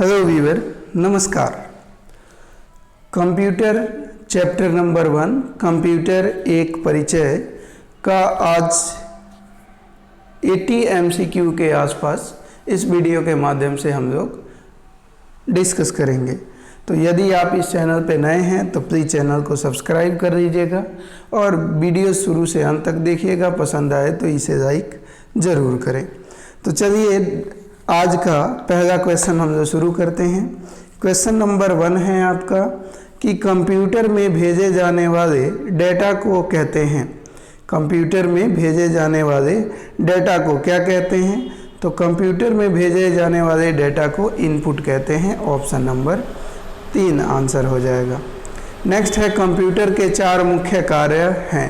Hello Weaver, नमस्कार। Computer chapter number 1 computer एक परिचय का आज 80 MCQ के आसपास इस वीडियो के माध्यम से हम लोग डिस्कस करेंगे। तो यदि आप इस चैनल पे नए हैं तो प्लीज़ चैनल को सब्सक्राइब कर दीजिएगा और वीडियो शुरू से अंत तक देखिएगा। पसंद आए तो इसे लाइक ज़रूर करें। तो चलिए आज का पहला क्वेश्चन हम लोग शुरू करते हैं। क्वेश्चन नंबर 1 है आपका कि कंप्यूटर में भेजे जाने वाले डेटा को कहते हैं। कंप्यूटर में भेजे जाने वाले डेटा को क्या कहते हैं? तो कंप्यूटर में भेजे जाने वाले डेटा को इनपुट कहते हैं। ऑप्शन नंबर 3 आंसर हो जाएगा। नेक्स्ट है कंप्यूटर के 4 मुख्य कार्य हैं।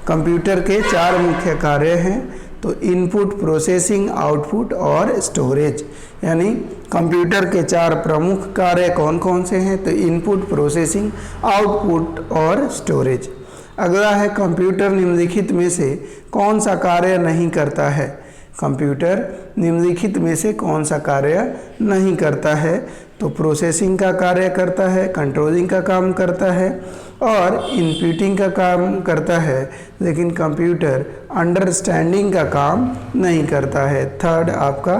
कंप्यूटर के 4 मुख्य कार्य हैं तो इनपुट, प्रोसेसिंग, आउटपुट और स्टोरेज। यानी कंप्यूटर के 4 प्रमुख कार्य कौन कौन से हैं? तो इनपुट, प्रोसेसिंग, आउटपुट और स्टोरेज। अगला है कंप्यूटर निम्नलिखित में से कौन सा कार्य नहीं करता है? कंप्यूटर निम्नलिखित में से कौन सा कार्य नहीं करता है? तो प्रोसेसिंग का कार्य करता है, कंट्रोलिंग का काम करता है और इनपुटिंग का काम करता है, लेकिन कंप्यूटर अंडरस्टैंडिंग का काम नहीं करता है। थर्ड आपका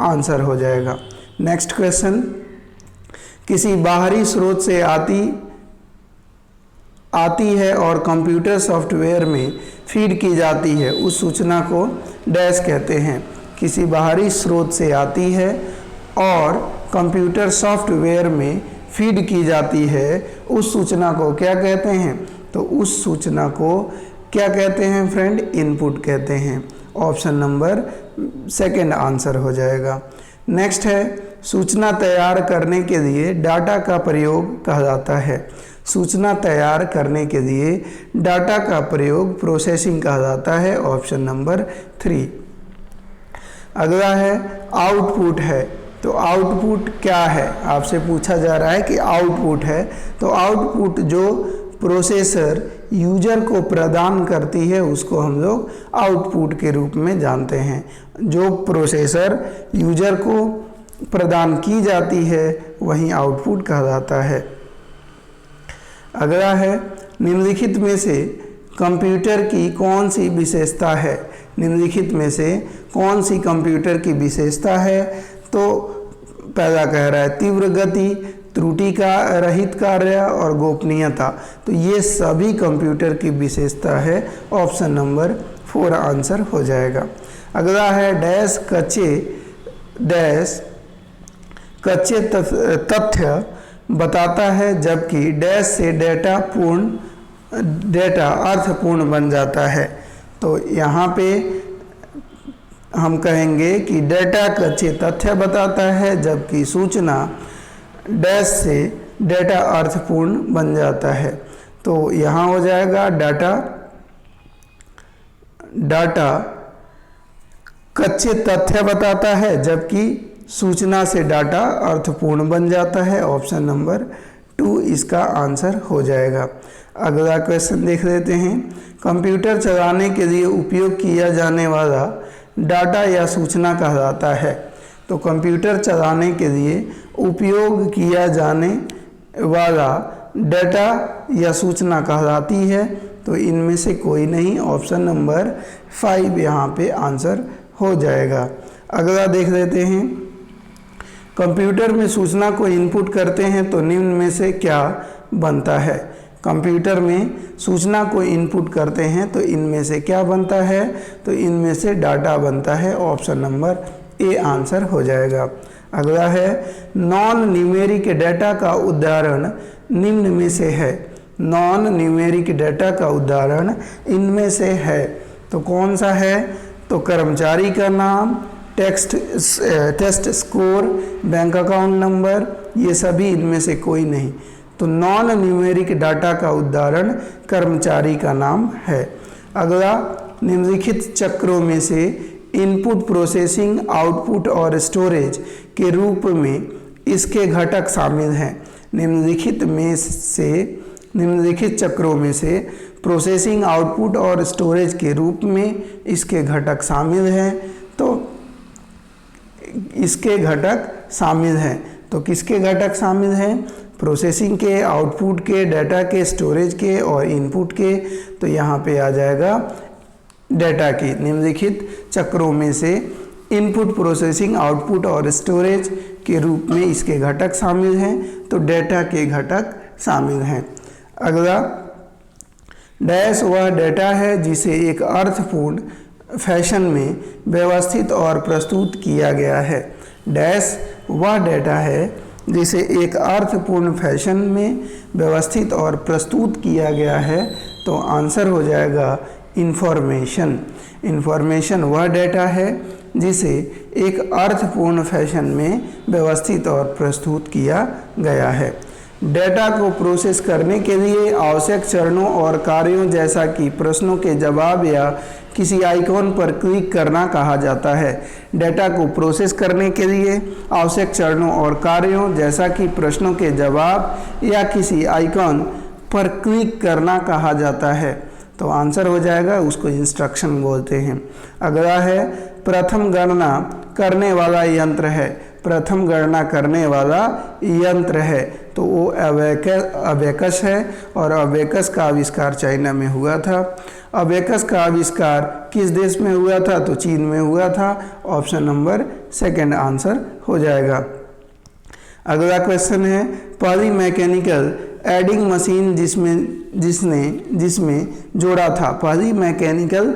आंसर हो जाएगा। नेक्स्ट क्वेश्चन, किसी बाहरी स्रोत से आती है और कंप्यूटर सॉफ्टवेयर में फीड की जाती है, उस सूचना को डैश कहते हैं। किसी बाहरी स्रोत से आती है और कंप्यूटर सॉफ्टवेयर में फीड की जाती है, उस सूचना को क्या कहते हैं? तो उस सूचना को क्या कहते हैं फ्रेंड? इनपुट कहते हैं। ऑप्शन नंबर 2 आंसर हो जाएगा। नेक्स्ट है सूचना तैयार करने के लिए डाटा का प्रयोग कहलाता है। सूचना तैयार करने के लिए डाटा का प्रयोग प्रोसेसिंग कहलाता है। Option number 3। अगला है आउटपुट है। तो आउटपुट क्या है? आपसे पूछा जा रहा है कि आउटपुट है तो आउटपुट जो प्रोसेसर यूजर को प्रदान करती है उसको हम लोग आउटपुट के रूप में जानते हैं। जो प्रोसेसर यूजर को प्रदान की जाती है वही आउटपुट कहलाता है। अगला है निम्नलिखित में से कंप्यूटर की कौन सी विशेषता है? निम्नलिखित में से कौन सी कंप्यूटर की विशेषता है? तो पहला कह रहा है तीव्र गति, त्रुटि का रहित कार्य और गोपनीयता। तो ये सभी कंप्यूटर की विशेषता है। ऑप्शन नंबर 4 आंसर हो जाएगा। अगला है कच्चे तथ्य बताता है जबकि डैश से डेटा अर्थपूर्ण बन जाता है। तो यहाँ पे हम कहेंगे कि डेटा कच्चे तथ्य बताता है जबकि सूचना डैश से डेटा अर्थपूर्ण बन जाता है। तो यहाँ हो जाएगा डाटा कच्चे तथ्य बताता है जबकि सूचना से डाटा अर्थपूर्ण बन जाता है। ऑप्शन नंबर 2 इसका आंसर हो जाएगा। अगला क्वेश्चन देख लेते हैं। कंप्यूटर चलाने के लिए उपयोग किया जाने वाला डाटा या सूचना कहलाता है। तो कंप्यूटर चलाने के लिए उपयोग किया जाने वाला डाटा या सूचना कहलाती है। तो इनमें से कोई नहीं। ऑप्शन नंबर 5 यहाँ पे आंसर हो जाएगा। अगला देख लेते हैं। कंप्यूटर में सूचना को इनपुट करते हैं तो निम्न में से क्या बनता है? कंप्यूटर में सूचना को इनपुट करते हैं तो इनमें से क्या बनता है? तो इनमें से डाटा बनता है। ऑप्शन नंबर ए आंसर हो जाएगा। अगला है नॉन न्यूमेरिक डाटा का उदाहरण निम्न में से है। नॉन न्यूमेरिक डाटा का उदाहरण इनमें से है तो कौन सा है? तो कर्मचारी का नाम, test score, bank account number, ये सभी इनमें से कोई नहीं। तो नॉन न्यूमेरिक डाटा का उदाहरण कर्मचारी का नाम है। अगला निम्नलिखित चक्रों में से इनपुट, प्रोसेसिंग, आउटपुट और स्टोरेज के रूप में इसके घटक शामिल हैं। निम्नलिखित चक्रों में से प्रोसेसिंग, आउटपुट और स्टोरेज के रूप में इसके घटक शामिल हैं। तो इसके घटक शामिल हैं तो किसके घटक शामिल हैं? प्रोसेसिंग के, आउटपुट के, डाटा के, स्टोरेज के और इनपुट के। तो यहाँ पे आ जाएगा डाटा के। निम्नलिखित चक्रों में से इनपुट, प्रोसेसिंग, आउटपुट और स्टोरेज के रूप में इसके घटक शामिल हैं, तो डाटा के घटक शामिल हैं। अगला, डैश वह डाटा है जिसे एक अर्थपूर्ण फैशन में व्यवस्थित और प्रस्तुत किया गया है। डैश वह डाटा है जिसे एक अर्थपूर्ण फैशन में व्यवस्थित और प्रस्तुत किया गया है। तो आंसर हो जाएगा इंफॉर्मेशन। इंफॉर्मेशन वह डाटा है जिसे एक अर्थपूर्ण फैशन में व्यवस्थित और प्रस्तुत किया गया है। डेटा को प्रोसेस करने के लिए आवश्यक चरणों और कार्यों जैसा कि प्रश्नों के जवाब या किसी आइकॉन पर क्लिक करना कहा जाता है। डेटा को प्रोसेस करने के लिए आवश्यक चरणों और कार्यों जैसा कि प्रश्नों के जवाब या किसी आइकॉन पर क्लिक करना कहा जाता है। तो आंसर हो जाएगा, उसको इंस्ट्रक्शन बोलते हैं। अगला है, प्रथम गणना करने वाला यंत्र है। प्रथम गणना करने वाला यंत्र है तो वो अबेकस है, और अबेकस का आविष्कार चाइना में हुआ था। अबेकस का आविष्कार किस देश में हुआ था? तो चीन में हुआ था। ऑप्शन नंबर सेकंड आंसर हो जाएगा। अगला क्वेश्चन है, पहली मैकेनिकल एडिंग मशीन जिसमें जोड़ा था। पहली मैकेनिकल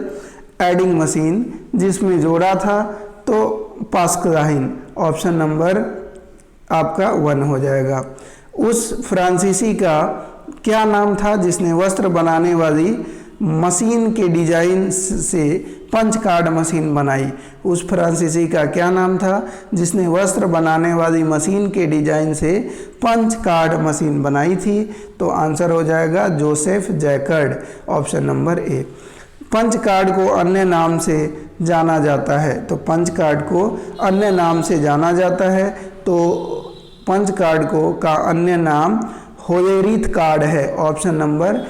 एडिंग मशीन जिसमें जोड़ा था तो पास्कलाइन। ऑप्शन नंबर आपका 1 हो जाएगा। उस फ्रांसीसी का क्या नाम था जिसने वस्त्र बनाने वाली मशीन के डिजाइन से पंच कार्ड मशीन बनाई? उस फ्रांसीसी का क्या नाम था जिसने वस्त्र बनाने वाली मशीन के डिजाइन से पंच कार्ड मशीन बनाई थी? तो आंसर हो जाएगा Joseph Jacquard. Option number A. Punch card को अन्य नाम से जाना जाता है, तो पंच कार्ड को अन्य नाम से जाना जाता है, तो पंच कार्ड को का अन्य नाम होलेरीथ कार्ड है। ऑप्शन नंबर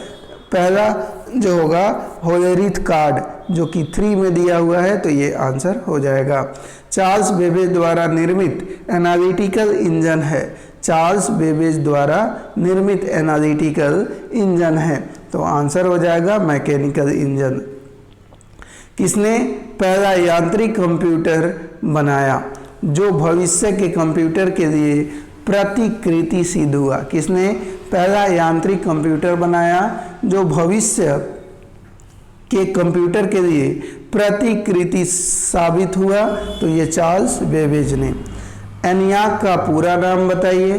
पहला जो होगा होलेरीथ कार्ड, जो कि 3 में दिया हुआ है, तो ये आंसर हो जाएगा। चार्ल्स बेबेज द्वारा निर्मित एनालिटिकल इंजन है। चार्ल्स बेबेज द्वारा निर्मित एनालिटिकल इंजन है, तो आंसर हो जाएगा मैकेनिकल इंजन। किसने पहला यांत्रिक कंप्यूटर बनाया जो भविष्य के कंप्यूटर के लिए प्रतिकृति सिद्ध हुआ? किसने पहला यांत्रिक कंप्यूटर बनाया जो भविष्य के कंप्यूटर के लिए प्रतिकृति साबित हुआ? तो ये चार्ल्स बेबेज ने। एनियाक का पूरा नाम बताइए।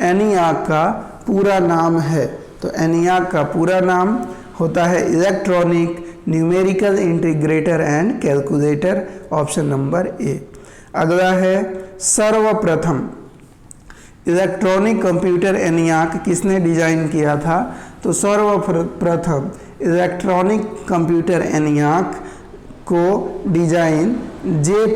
एनियाक का पूरा नाम है, तो एनियाक का पूरा नाम होता है electronic numerical integrator and calculator. Option number ए। अगला है, सर्वप्रथम इलेक्ट्रॉनिक कंप्यूटर एनियाक किसने डिजाइन किया था? तो सर्वप्रथम इलेक्ट्रॉनिक कंप्यूटर एनियाक को डिजाइन जे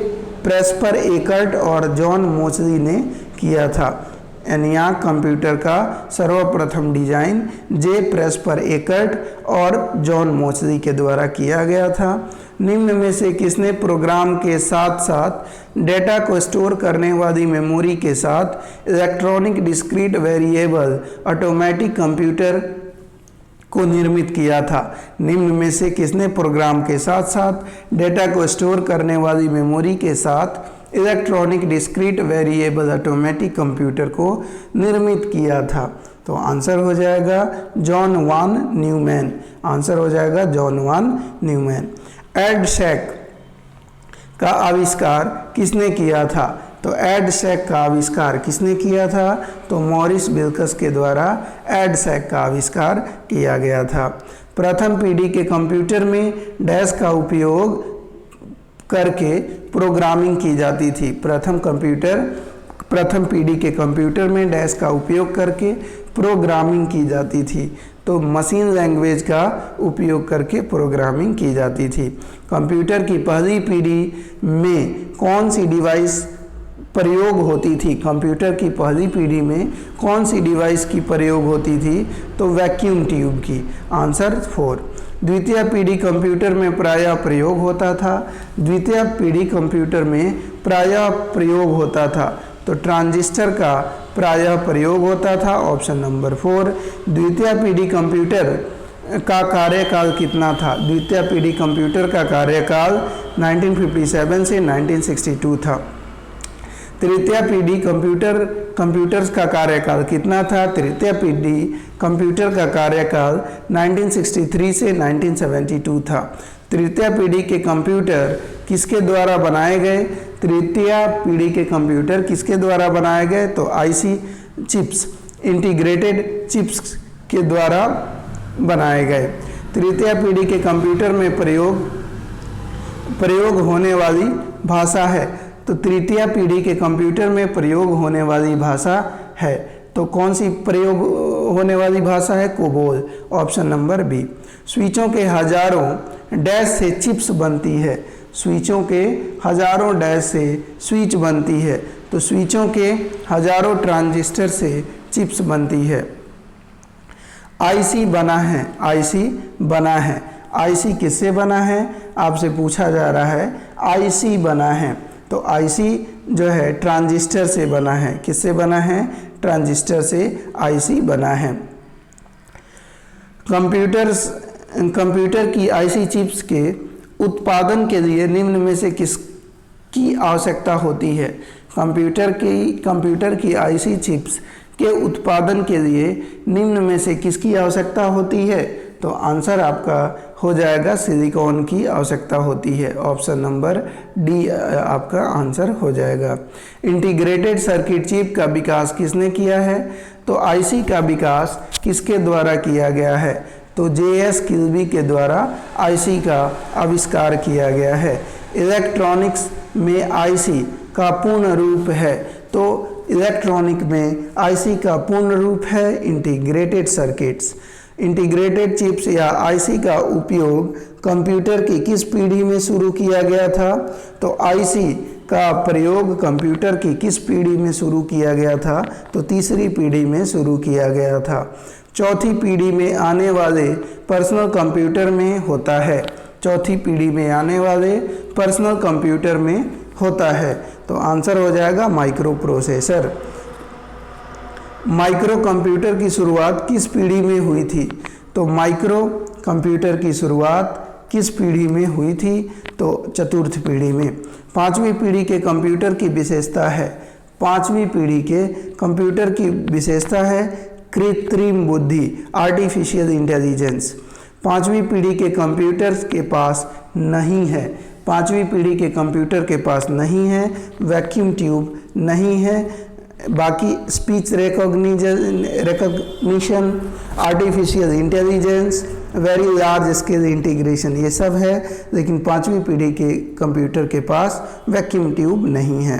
प्रेस्पर एकर्ट और जॉन मोचली ने किया था। एनियाक कंप्यूटर का सर्वप्रथम डिजाइन जे प्रेस्पर एकर्ट और जॉन मोचली के द्वारा किया गया था। निम्न में से किसने प्रोग्राम के साथ साथ डेटा को स्टोर करने वाली मेमोरी के साथ electronic discrete variable automatic computer को निर्मित किया था? निम्न में से किसने प्रोग्राम के साथ साथ डेटा को स्टोर करने वाली मेमोरी के साथ electronic discrete variable automatic computer को निर्मित किया था? तो आंसर हो जाएगा जॉन वान न्यूमैन। आंसर हो जाएगा जॉन वान न्यूमैन। एडशेक का आविष्कार किसने किया था? तो एडशेक का आविष्कार किसने किया था? तो मॉरिस बिल्कस के द्वारा एडशेक का आविष्कार किया गया था। प्रथम पीढ़ी के कंप्यूटर में डैश का उपयोग करके प्रोग्रामिंग की जाती थी। प्रथम पीढ़ी के कंप्यूटर में डैश का उपयोग करके प्रोग्रामिंग की जाती थी, तो मशीन लैंग्वेज का उपयोग करके प्रोग्रामिंग की जाती थी। कंप्यूटर की पहली पीढ़ी में कौन सी डिवाइस प्रयोग होती थी? कंप्यूटर की पहली पीढ़ी में कौन सी डिवाइस की प्रयोग होती थी? तो वैक्यूम ट्यूब की। आंसर 4। द्वितीय पीढ़ी कंप्यूटर में प्रायः प्रयोग होता था। द्वितीय पीढ़ी कंप्यूटर में प्रायः प्रयोग होता था, तो ट्रांजिस्टर का प्रायः प्रयोग होता था, ऑप्शन नंबर 4। द्वितीय पीढ़ी कंप्यूटर का कार्यकाल कितना था? द्वितीय पीढ़ी कंप्यूटर का कार्यकाल 1957 से 1962 था। तृतीय पीढ़ी कंप्यूटर्स का कार्यकाल कितना था? तृतीय पीढ़ी कंप्यूटर का कार्यकाल 1963 से 1972 था। तृतीय पीढ़ी के कंप्यूटर किसके द्वारा बनाए गए? तृतीय पीढ़ी के कंप्यूटर किसके द्वारा बनाए गए? तो आईसी चिप्स, इंटीग्रेटेड चिप्स के द्वारा बनाए गए। तृतीय पीढ़ी के कंप्यूटर में प्रयोग होने वाली भाषा है, तो तृतीय पीढ़ी के कंप्यूटर में प्रयोग होने वाली भाषा है, तो कौन सी प्रयोग होने वाली भाषा है? COBOL, option number B. स्विचों के हजारों डैश से चिप्स बनती है, स्विचों के हजारों डैश से स्विच बनती है, तो स्विचों के हजारों ट्रांजिस्टर से चिप्स बनती है। आईसी बना है, आईसी बना है, आईसी किससे बना है? आपसे पूछा जा रहा है। आईसी बना है, तो आईसी जो है ट्रांजिस्टर से बना है। किससे बना है? ट्रांजिस्टर से आईसी बना है। कंप्यूटर की आईसी चिप्स के उत्पादन के लिए निम्न में से किसकी आवश्यकता होती है? कंप्यूटर की आईसी चिप्स के उत्पादन के लिए निम्न में से किसकी आवश्यकता होती है? तो आंसर आपका हो जाएगा सिलिकॉन की आवश्यकता होती है, ऑप्शन नंबर डी आपका आंसर हो जाएगा। इंटीग्रेटेड सर्किट चिप का विकास किसने किया है? तो आईसी का विकास किसके द्वारा किया गया है? तो जेएस किल्बी के द्वारा आईसी का आविष्कार किया गया है। इलेक्ट्रॉनिक्स में आईसी का पूर्ण रूप है, तो इलेक्ट्रॉनिक में आईसी का पूर्ण रूप है इंटीग्रेटेड सर्किट्स। इंटीग्रेटेड चिप्स या आईसी का उपयोग कंप्यूटर की किस पीढ़ी में शुरू किया गया था? तो आईसी का प्रयोग कंप्यूटर की किस पीढ़ी में शुरू किया गया था? तो तीसरी पीढ़ी में शुरू किया गया था। चौथी पीढ़ी में आने वाले पर्सनल कंप्यूटर में होता है, चौथी पीढ़ी में आने वाले पर्सनल कंप्यूटर में होता है, तो आंसर हो जाएगा माइक्रो प्रोसेसर। माइक्रो कंप्यूटर की शुरुआत किस पीढ़ी में हुई थी? तो माइक्रो कंप्यूटर की शुरुआत किस पीढ़ी में हुई थी? तो चतुर्थ पीढ़ी में। पांचवी पीढ़ी के कंप्यूटर की विशेषता है, पांचवी पीढ़ी के कंप्यूटर की विशेषता है कृत्रिम बुद्धि, आर्टिफिशियल इंटेलिजेंस। पांचवी पीढ़ी के कंप्यूटर्स के पास नहीं है, पांचवी पीढ़ी के कंप्यूटर के पास नहीं है वैक्यूम ट्यूब नहीं है, बाकी speech recognition, artificial intelligence, very large scale integration, ये सब है, लेकिन पांचवी पीढ़ी के कंप्यूटर के पास वैक्यूम ट्यूब नहीं है।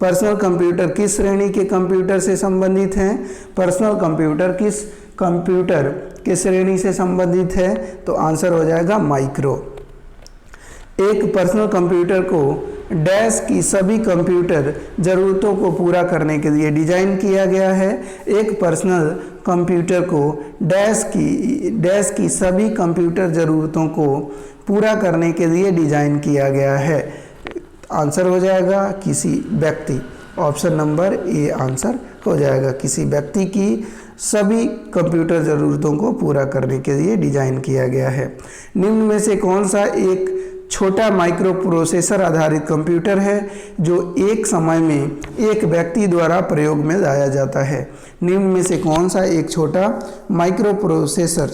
पर्सनल कंप्यूटर किस श्रेणी के कंप्यूटर से संबंधित हैं? पर्सनल कंप्यूटर किस कंप्यूटर के श्रेणी से संबंधित है? तो आंसर हो जाएगा माइक्रो। एक पर्सनल कंप्यूटर को डैश की सभी कंप्यूटर ज़रूरतों को पूरा करने के लिए डिज़ाइन किया गया है। एक पर्सनल कंप्यूटर को डैश की सभी कंप्यूटर ज़रूरतों को पूरा करने के लिए डिज़ाइन किया गया है। आंसर हो जाएगा किसी व्यक्ति, ऑप्शन नंबर ए आंसर हो जाएगा। किसी व्यक्ति की सभी कंप्यूटर ज़रूरतों को पूरा करने के लिए डिज़ाइन किया गया है। निम्न में से कौन सा एक छोटा माइक्रो प्रोसेसर आधारित कंप्यूटर है जो एक समय में एक व्यक्ति द्वारा प्रयोग में लाया जाता है? निम्न में से कौन सा एक छोटा माइक्रो प्रोसेसर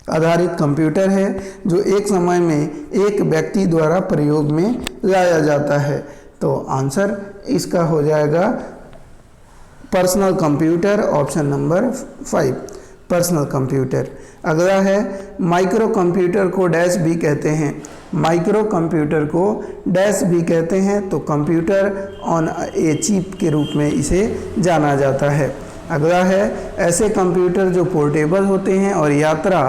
आधारित कंप्यूटर है जो एक समय में एक व्यक्ति द्वारा प्रयोग में लाया जाता है? तो आंसर इसका हो जाएगा personal computer, option number 5 personal computer. अगला है माइक्रो कंप्यूटर को डैश भी कहते हैं, माइक्रो कंप्यूटर को डैश भी कहते हैं, तो कंप्यूटर ऑन ए चिप के रूप में इसे जाना जाता है। अगला है ऐसे कंप्यूटर जो पोर्टेबल होते हैं और यात्रा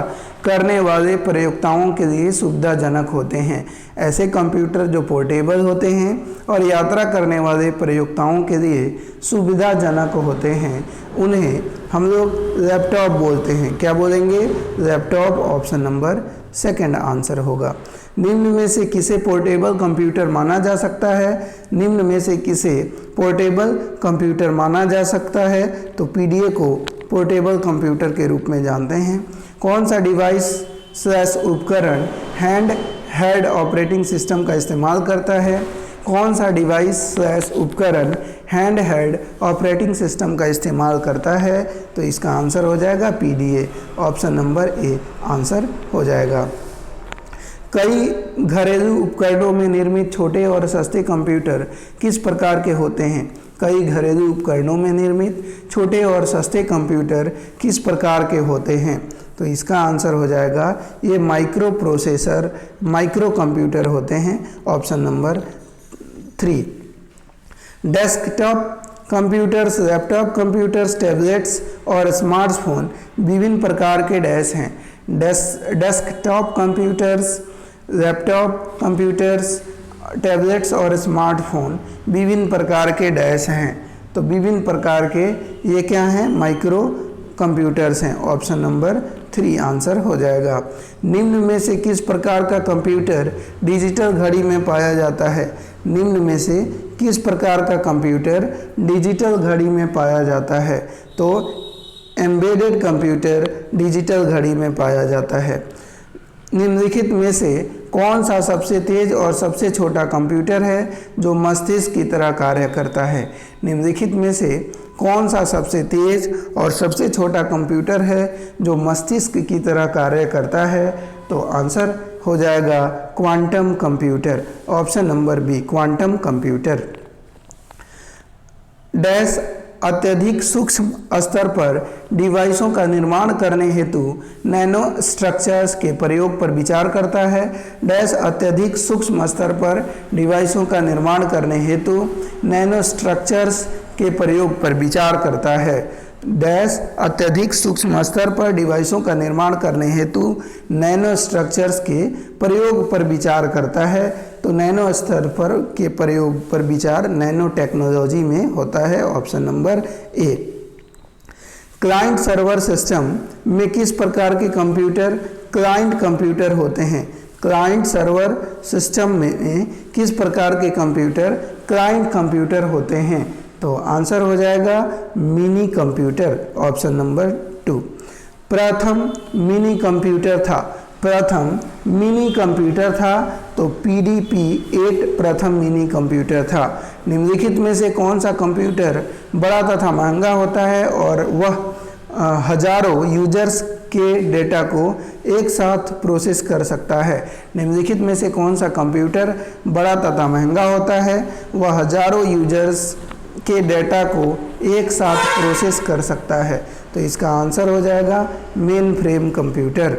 करने वाले प्रयोक्ताओं के लिए सुविधाजनक होते हैं। ऐसे कंप्यूटर जो पोर्टेबल होते हैं और यात्रा करने वाले प्रयोक्ताओं के लिए सुविधाजनक होते हैं उन्हें हम लोग लैपटॉप बोलते हैं। क्या बोलेंगे? Laptop, option number second answer होगा। निम्न में से किसे पोर्टेबल कंप्यूटर माना जा सकता है? निम्न में से किसे पोर्टेबल कंप्यूटर माना जा सकता है? तो पीडीए को पोर्टेबल कंप्यूटर के रूप में जानते हैं। कौन सा डिवाइस स्लैश उपकरण हैंड हेल्ड ऑपरेटिंग सिस्टम का इस्तेमाल करता है? कौन सा डिवाइस स्लैश उपकरण हैंड हेल्ड ऑपरेटिंग सिस्टम का इस्तेमाल करता है? तो इसका आंसर हो जाएगा PDA, option number A answer हो जाएगा। कई घरेलू उपकरणों में निर्मित छोटे और सस्ते कंप्यूटर किस प्रकार के होते हैं? कई घरेलू उपकरणों में निर्मित छोटे और सस्ते कंप्यूटर किस प्रकार के होते हैं? तो इसका आंसर हो जाएगा ये माइक्रो प्रोसेसर माइक्रो कंप्यूटर होते हैं, option number 3। Desktop computers, laptop computers, tablets और स्मार्टफोन विभिन्न प्रकार के डैश हैं। Desktop computers, laptop computers, tablets और स्मार्टफोन विभिन्न प्रकार के डैश हैं। तो विभिन्न प्रकार के ये क्या हैं? माइक्रो कंप्यूटर्स हैं, ऑप्शन नंबर 3 आंसर हो जाएगा। निम्न में से किस प्रकार का कंप्यूटर डिजिटल घड़ी में पाया जाता है? निम्न में से किस प्रकार का कंप्यूटर डिजिटल घड़ी में पाया जाता है? तो एम्बेडेड कंप्यूटर डिजिटल घड़ी में पाया जाता है। निम्नलिखित में से कौन सा सबसे तेज और सबसे छोटा कंप्यूटर है जो मस्तिष्क की तरह कार्य करता है? निम्नलिखित में से कौन सा सबसे तेज और सबसे छोटा कंप्यूटर है जो मस्तिष्क की तरह कार्य करता है? तो आंसर हो जाएगा quantum computer, option number B quantum computer. Dash अत्यधिक सूक्ष्म स्तर पर डिवाइसों का निर्माण करने हेतु नैनो स्ट्रक्चर्स के प्रयोग पर विचार करता है। डैश अत्यधिक सूक्ष्म स्तर पर डिवाइसों का निर्माण करने हेतु नैनो स्ट्रक्चर्स के प्रयोग पर विचार करता है। डैश अत्यधिक सूक्ष्म स्तर पर डिवाइसों का निर्माण करने हेतु नैनो स्ट्रक्चर्स के प्रयोग पर विचार करता है। तो नैनो स्तर पर के प्रयोग पर विचार नैनो टेक्नोलॉजी में होता है, ऑप्शन नंबर ए। क्लाइंट सर्वर सिस्टम में किस प्रकार के कंप्यूटर क्लाइंट कंप्यूटर होते हैं? क्लाइंट सर्वर सिस्टम में किस प्रकार के कंप्यूटर क्लाइंट कंप्यूटर होते हैं? तो आंसर हो जाएगा मिनी कंप्यूटर, ऑप्शन नंबर 2। प्रथम मिनी कंप्यूटर था तो PDP-8 प्रथम मिनी कंप्यूटर था। निम्नलिखित में से कौन सा कंप्यूटर बड़ा तथा महंगा होता है और वह हजारों यूजर्स के डेटा को एक साथ प्रोसेस कर सकता है? निम्नलिखित में से कौन सा कंप्यूटर बड़ा तथा महंगा होता है, वह हजारों यूजर्स के डेटा को एक साथ प्रोसेस कर सकता है? तो इसका आंसर हो जाएगा मेन फ्रेम कंप्यूटर।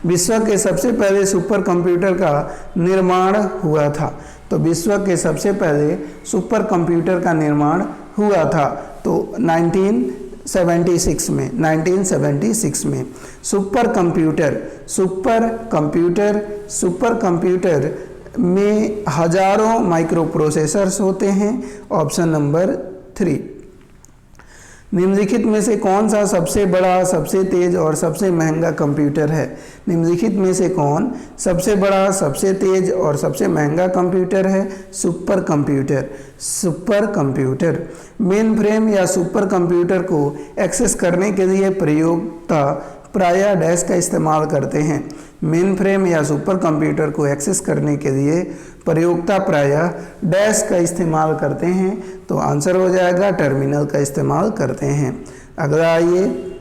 विश्व के सबसे पहले सुपर कंप्यूटर का निर्माण हुआ था। तो विश्व के सबसे पहले सुपर कंप्यूटर का निर्माण हुआ था तो 1976 में। सुपर कंप्यूटर में हजारों माइक्रो प्रोसेसर्स होते हैं, ऑप्शन नंबर 3। निम्नलिखित में से कौन सा सबसे बड़ा, सबसे तेज और सबसे महंगा कंप्यूटर है? निम्नलिखित में से कौन सबसे बड़ा, सबसे तेज और सबसे महंगा कंप्यूटर है? Super computer. मेन फ्रेम या सुपर कंप्यूटर को एक्सेस करने के लिए प्रयोक्ता प्रायः डैश का इस्तेमाल करते हैं। मेन फ्रेम या सुपर कंप्यूटर को एक्सेस करने के लिए प्रयोक्ता प्रायः डैश का इस्तेमाल करते हैं। तो आंसर हो जाएगा टर्मिनल का इस्तेमाल करते हैं। अगला आइए,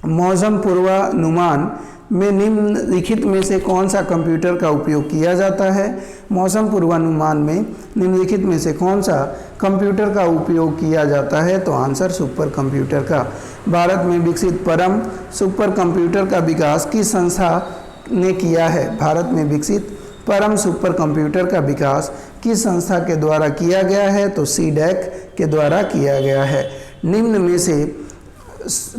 मौसम पूर्वानुमान में निम्नलिखित में से कौन सा कंप्यूटर का उपयोग किया जाता है? मौसम पूर्वानुमान में निम्नलिखित में से कौन सा कंप्यूटर का उपयोग किया जाता है? तो आंसर सुपर कंप्यूटर का। भारत में विकसित परम सुपर कंप्यूटर का विकास किस संस्था ने किया है? भारत में विकसित परम सुपर कंप्यूटर का विकास किस संस्था के द्वारा किया गया है? तो CDAC के द्वारा किया गया है। निम्न में से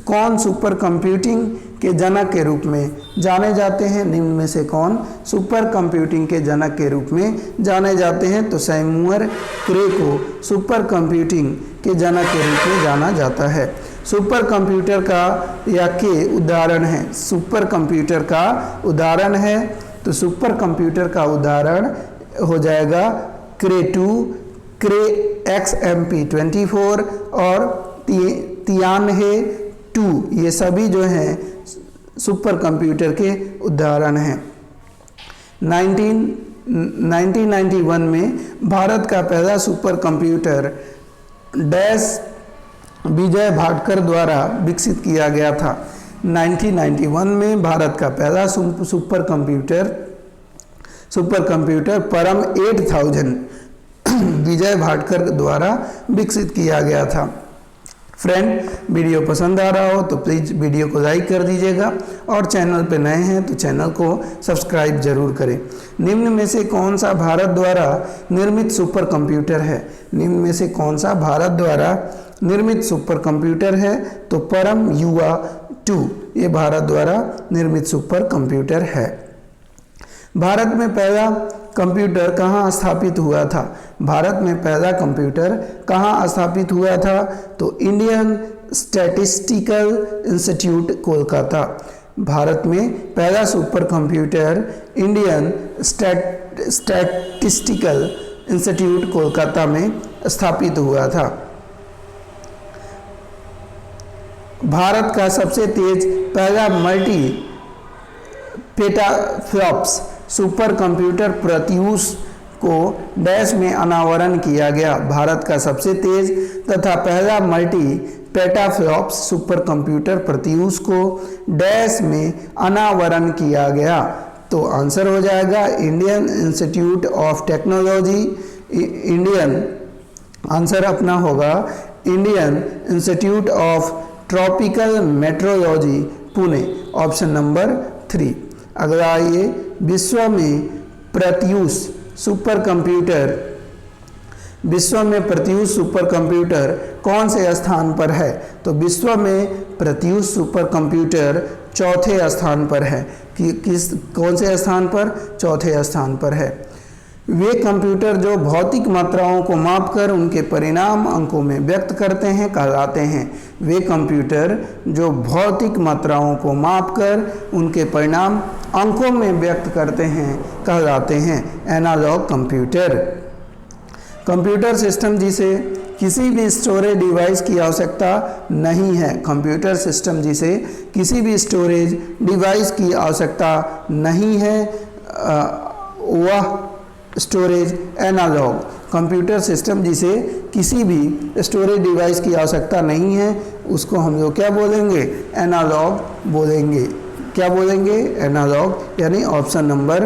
कौन सुपर कंप्यूटिंग के जनक के रूप में जाने जाते हैं? निम्न में से कौन सुपर कंप्यूटिंग के जनक के रूप में जाने जाते हैं? तो सैमुअल क्रे को सुपर कंप्यूटिंग के जनक के रूप में जाना जाता है। सुपर कंप्यूटर का या के उदाहरण है? सुपर कंप्यूटर का उदाहरण है तो सुपर कंप्यूटर का उदाहरण हो जाएगा क्रे 2, क्रे XMP24 और तियानहे 2। ये सभी जो हैं सुपर कंप्यूटर के उदाहरण हैं। 1991 में भारत का पहला सुपर कंप्यूटर डैश विजय भाटकर द्वारा विकसित किया गया था। 1991 में भारत का पहला सुपर कंप्यूटर परम 8000 विजय भाटकर द्वारा विकसित किया गया था। फ्रेंड, वीडियो पसंद आ रहा हो तो प्लीज़ वीडियो को लाइक कर दीजिएगा और चैनल पे नए हैं तो चैनल को सब्सक्राइब जरूर करें। निम्न में से कौन सा भारत द्वारा निर्मित सुपर कंप्यूटर है? निम्न में से कौन सा भारत द्वारा निर्मित सुपर कंप्यूटर है? तो परम युवा 2 ये भारत द्वारा निर्मित सुपर कंप्यूटर है। भारत में पहला कंप्यूटर कहाँ स्थापित हुआ था? भारत में पहला कंप्यूटर कहाँ स्थापित हुआ था? तो Indian statistical institute Kolkata. Bharat में पहला super computer Indian statistical institute Kolkata में स्थापित हुआ था। भारत का सबसे तेज पहला multi petaflops super computer Pratyush को डैश में अनावरण किया गया। भारत का सबसे तेज तथा पहला multi petaflops super computer Pratyush को डैश में अनावरण किया गया। तो आंसर हो जाएगा Indian institute of technology. Indian answer अपना होगा Indian institute of tropical metrology Pune, option number 3। अगला आइए, विश्व में प्रत्यूष सुपर कंप्यूटर कौन से स्थान पर है? तो विश्व में प्रत्यूष सुपर कंप्यूटर चौथे स्थान पर है। कौन से स्थान पर? चौथे स्थान पर है। वे कंप्यूटर जो भौतिक मात्राओं को मापकर उनके परिणाम अंकों में व्यक्त करते हैं कहलाते हैं। वे कंप्यूटर जो भौतिक मात्राओं को मापकर उनके परिणाम अंकों में व्यक्त करते हैं कहलाते हैं एनालॉग कंप्यूटर। कंप्यूटर सिस्टम जिसे किसी भी स्टोरेज डिवाइस की आवश्यकता नहीं है। कंप्यूटर सिस्टम जिसे किसी भी स्टोरेज डिवाइस की आवश्यकता नहीं है वह स्टोरेज एनालॉग। कंप्यूटर सिस्टम जिसे किसी भी स्टोरेज डिवाइस की आवश्यकता नहीं है उसको हम लोग क्या बोलेंगे? एनालॉग बोलेंगे। क्या बोलेंगे? एनालॉग, यानी ऑप्शन नंबर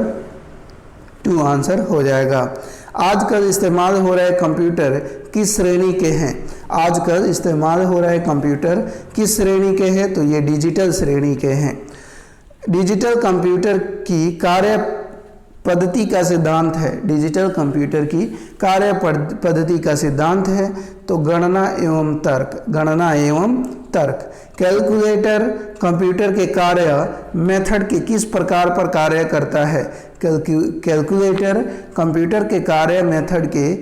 2 आंसर हो जाएगा। आजकल इस्तेमाल हो रहे कंप्यूटर किस श्रेणी के हैं? आजकल इस्तेमाल हो रहे कंप्यूटर किस श्रेणी के हैं? तो ये डिजिटल श्रेणी के हैं। डिजिटल कंप्यूटर की कार्य पद्धति का सिद्धांत है। डिजिटल कंप्यूटर की कार्य पद्धति का सिद्धांत है तो गणना एवं तर्क। कैलकुलेटर कंप्यूटर के कार्य मेथड के किस प्रकार पर कार्य करता है? कैलकुलेटर कंप्यूटर के कार्य मेथड के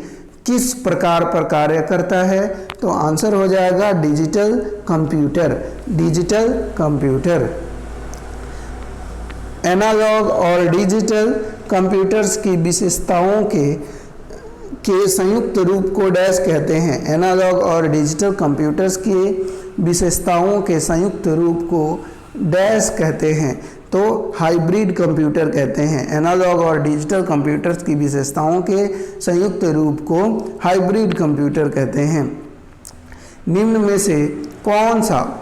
किस प्रकार पर कार्य करता है? तो आंसर हो जाएगा डिजिटल कंप्यूटर। एनालॉग और डिजिटल कंप्यूटर्स की विशेषताओं के संयुक्त रूप को डैश कहते हैं। एनालॉग और डिजिटल कंप्यूटर्स की विशेषताओं के संयुक्त रूप को डैश कहते हैं तो हाइब्रिड कंप्यूटर कहते हैं। एनालॉग और डिजिटल कंप्यूटर्स की विशेषताओं के संयुक्त रूप को हाइब्रिड कंप्यूटर कहते हैं। निम्न में से कौन सा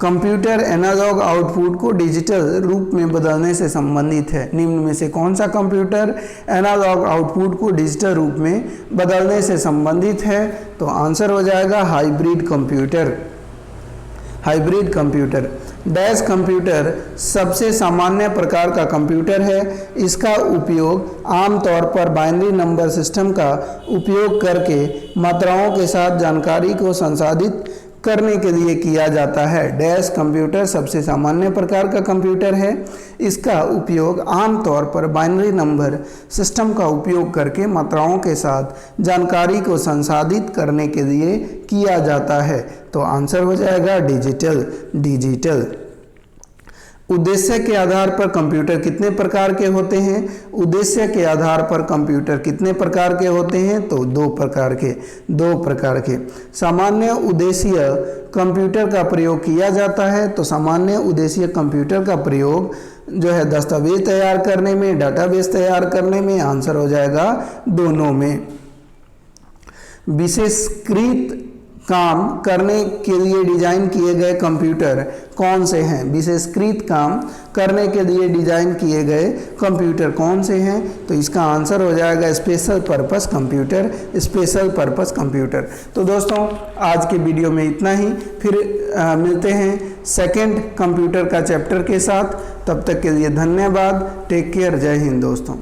कंप्यूटर एनालॉग आउटपुट को डिजिटल रूप में बदलने से संबंधित है? निम्न में से कौन सा कंप्यूटर एनालॉग आउटपुट को डिजिटल रूप में बदलने से संबंधित है? तो आंसर हो जाएगा हाइब्रिड कंप्यूटर। डैश कंप्यूटर सबसे सामान्य प्रकार का कंप्यूटर है। इसका उपयोग आमतौर पर बाइनरी नंबर सिस्टम का उपयोग करके मात्राओं के साथ जानकारी को संसाधित करने के लिए किया जाता है। डैश कंप्यूटर सबसे सामान्य प्रकार का कंप्यूटर है। इसका उपयोग आमतौर पर बाइनरी नंबर सिस्टम का उपयोग करके मात्राओं के साथ जानकारी को संसाधित करने के लिए किया जाता है। तो आंसर हो जाएगा डिजिटल। उद्देश्य के आधार पर कंप्यूटर कितने प्रकार के होते हैं? उद्देश्य के आधार पर कंप्यूटर कितने प्रकार के होते हैं? तो दो प्रकार के। सामान्य उद्देश्य कंप्यूटर का प्रयोग किया जाता है। तो सामान्य उद्देश्य कंप्यूटर का प्रयोग जो है दस्तावेज तैयार करने में, डाटाबेस तैयार करने में। आंसर हो जाएगा दोनों में। विशेषकृत काम करने के लिए डिजाइन किए गए कंप्यूटर कौन से हैं? विशेषकृत काम करने के लिए डिजाइन किए गए कंप्यूटर कौन से हैं? तो इसका आंसर हो जाएगा special purpose computer, special purpose computer. तो दोस्तों आज के वीडियो में इतना ही, फिर मिलते हैं सेकंड कंप्यूटर का चैप्टर के साथ। तब तक के लिए धन्यवाद। Take care. जय हिंद दोस्तों।